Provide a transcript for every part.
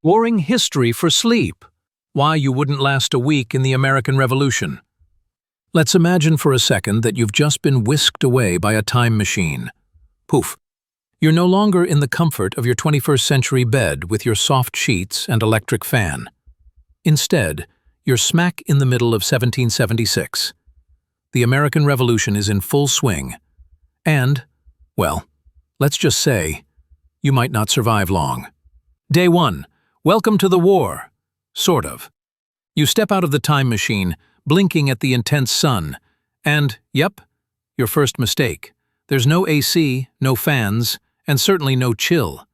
Warring history for sleep. Why you wouldn't last a week in the American Revolution. Let's imagine for a second that you've just been whisked away by a time machine. Poof. You're no longer in the comfort of your 21st century bed with your soft sheets and electric fan. Instead, you're smack in the middle of 1776. The American Revolution is in full swing. And, well, let's just say, you might not survive long. Day 1. Welcome to the war. Sort of. You step out of the time machine, blinking at the intense sun, and, yep, your first mistake. There's no AC, no fans, and certainly no chill.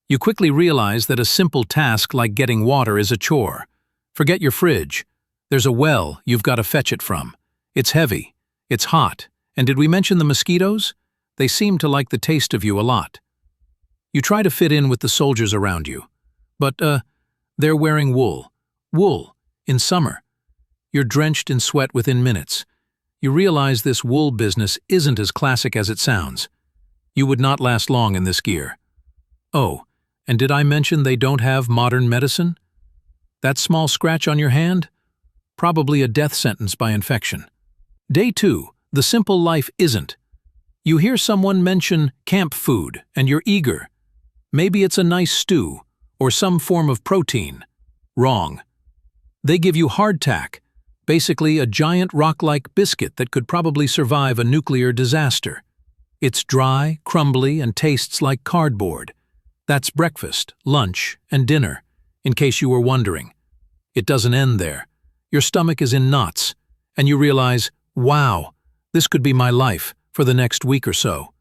You quickly realize that a simple task like getting water is a chore. Forget your fridge. There's a well you've got to fetch it from. It's heavy, it's hot, and did we mention the mosquitoes? They seem to like the taste of you a lot. You try to fit in with the soldiers around you. But, they're wearing wool. Wool, in summer. You're drenched in sweat within minutes. You realize this wool business isn't as classic as it sounds. You would not last long in this gear. Oh, and did I mention they don't have modern medicine? That small scratch on your hand? Probably a death sentence by infection. Day 2, the simple life isn't. You hear someone mention camp food, and you're eager. Maybe it's a nice stew, or some form of protein. Wrong. They give you hardtack, basically a giant rock-like biscuit that could probably survive a nuclear disaster. It's dry, crumbly, and tastes like cardboard. That's breakfast, lunch, and dinner, in case you were wondering. It doesn't end there. Your stomach is in knots, and you realize, wow, this could be my life for the next week or so.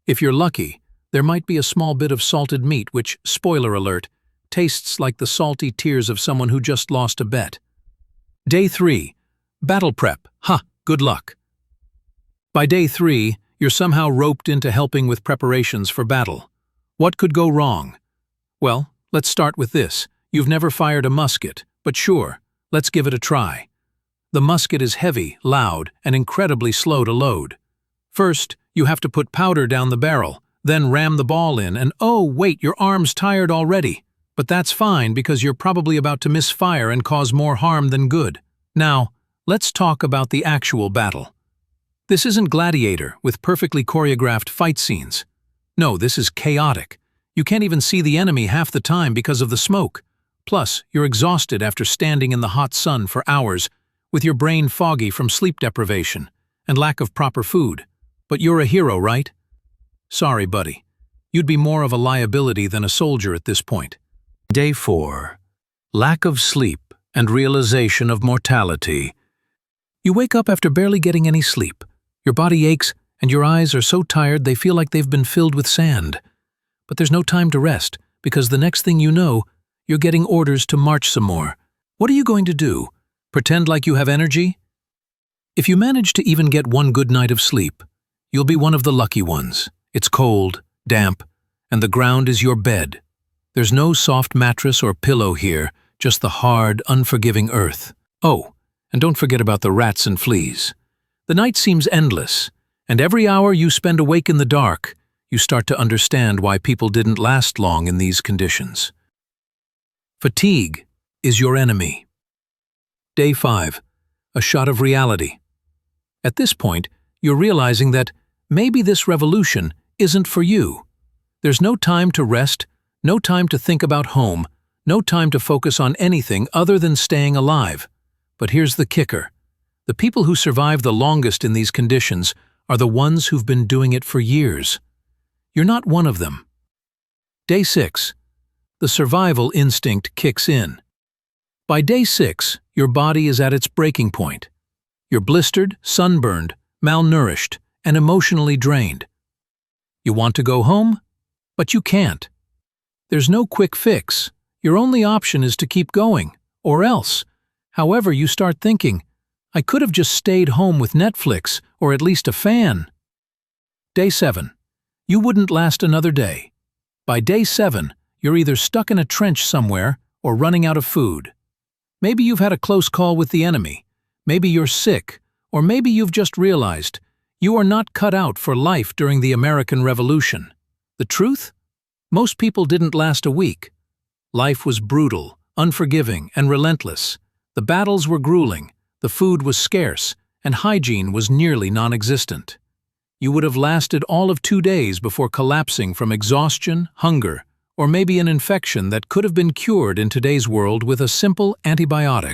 If you're lucky, there might be a small bit of salted meat which, spoiler alert, tastes like the salty tears of someone who just lost a bet. Day 3. Battle prep. Good luck. By day 3, you're somehow roped into helping with preparations for battle. What could go wrong? Well, let's start with this. You've never fired a musket, but sure, let's give it a try. The musket is heavy, loud, and incredibly slow to load. First, you have to put powder down the barrel, then ram the ball in, and oh, wait, your arm's tired already. But that's fine because you're probably about to misfire and cause more harm than good. Now, let's talk about the actual battle. This isn't Gladiator with perfectly choreographed fight scenes. No, this is chaotic. You can't even see the enemy half the time because of the smoke. Plus, you're exhausted after standing in the hot sun for hours, with your brain foggy from sleep deprivation and lack of proper food. But you're a hero, right? Sorry, buddy. You'd be more of a liability than a soldier at this point. Day 4. Lack of sleep and realization of mortality. You wake up after barely getting any sleep. Your body aches, and your eyes are so tired they feel like they've been filled with sand. But there's no time to rest, because the next thing you know, you're getting orders to march some more. What are you going to do? Pretend like you have energy? If you manage to even get one good night of sleep, you'll be one of the lucky ones. It's cold, damp, and the ground is your bed. There's no soft mattress or pillow here, just the hard, unforgiving earth. Oh, and don't forget about the rats and fleas. The night seems endless, and every hour you spend awake in the dark, you start to understand why people didn't last long in these conditions. Fatigue is your enemy. Day 5. A shot of reality. At this point, you're realizing that maybe this revolution isn't for you. There's no time to rest, no time to think about home, no time to focus on anything other than staying alive. But here's the kicker. The people who survive the longest in these conditions are the ones who've been doing it for years. You're not one of them. Day 6. The survival instinct kicks in. By day 6, your body is at its breaking point. You're blistered, sunburned, malnourished, and emotionally drained. You want to go home? But you can't. There's no quick fix. Your only option is to keep going, or else. However, you start thinking, I could have just stayed home with Netflix, or at least a fan. Day 7. You wouldn't last another day. By day 7, you're either stuck in a trench somewhere or running out of food. Maybe you've had a close call with the enemy. Maybe you're sick, or maybe you've just realized you are not cut out for life during the American Revolution. The truth? Most people didn't last a week. Life was brutal, unforgiving, and relentless. The battles were grueling, the food was scarce, and hygiene was nearly non-existent. You would have lasted all of 2 days before collapsing from exhaustion, hunger, or maybe an infection that could have been cured in today's world with a simple antibiotic.